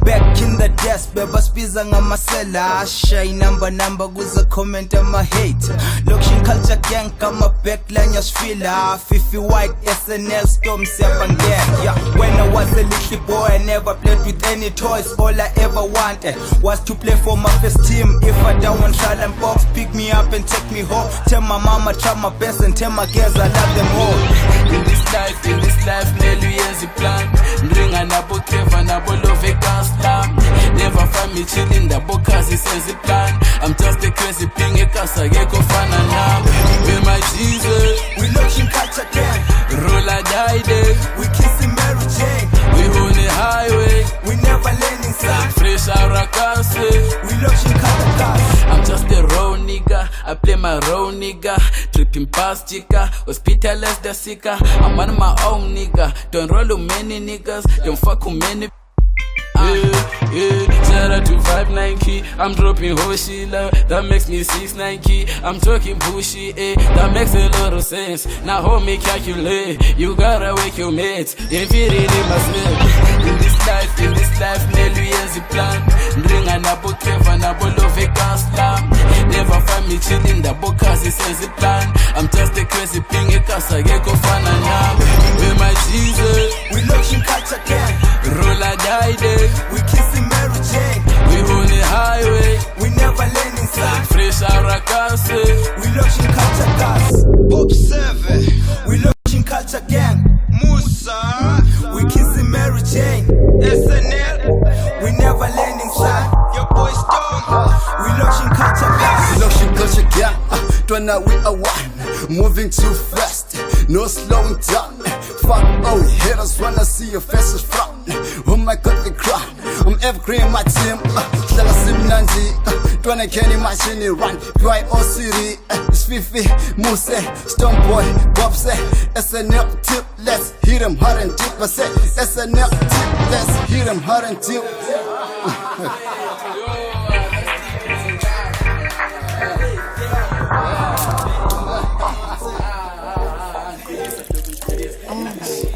Back in the desk bebasibiza ngamasela shay number kuze comment ama-hate Lokshin culture gang kama backline yasifila Fifi White SNL Storm siyabangena yeah. When I was a little boy I never played with any toys. All I ever wanted was to play for my first team. If I don't want silent box, pick me up and take me home. Tell my mama try my best and tell my girls I love them all. In this life, Nelly has a plan. Ndringa nabo Trevor nabo love gaslam. Never find me chilling the bokas, he says a plan. I'm just a crazy ping a casa geko fana nam. With my Jesus, We Lokshin culture gang. roll a die. We kissing Mary Jane. We on the highway, We never land inside. fresh arakase. We Lokshin culture gas. I'm just a raw nigga, I play my raw nigga. Tripping past chica, hospitalize the sicker. I'm on my own nigga, don't roll with many niggas, don't fuck with many. Shout out to 590, I'm dropping Hoshila, that makes me 690. I'm talking bushy, that makes a lot of sense. Now homie calculate, you gotta wake your mates, if you really must live. In this life, Nelly has a plan. Ndringa nabo Trevor nabo love gaslam. Never find me chilling the bokas, he says a plan. I'm just a crazy ping a casa geko fana nam. With my Jesus, We Lokshin culture gang. roll a die. We kissing Mary Jane. We on the highway, We never land inside. fresh arakase. We Lokshin culture gas. Observe. We Lokshin culture gang. Musa. We kissing Mary Jane. SNL. We never land inside. Your boy Storm. We Lokshin culture gas. Lokshin culture gang, twana we are one. Moving too fast, no slowing down. Fuck all haters wanna see your faces frown. Oh my god, the crown. I'm evergreen my team. Hlala simnandi, twana Kenny machine run. BYO City, it's Fifi, Muse, Stoneboy, Bobse, SNL tip. Let's hit 'em hard and deep. I said SNL tip. Let's hit 'em hard and deep. Oh.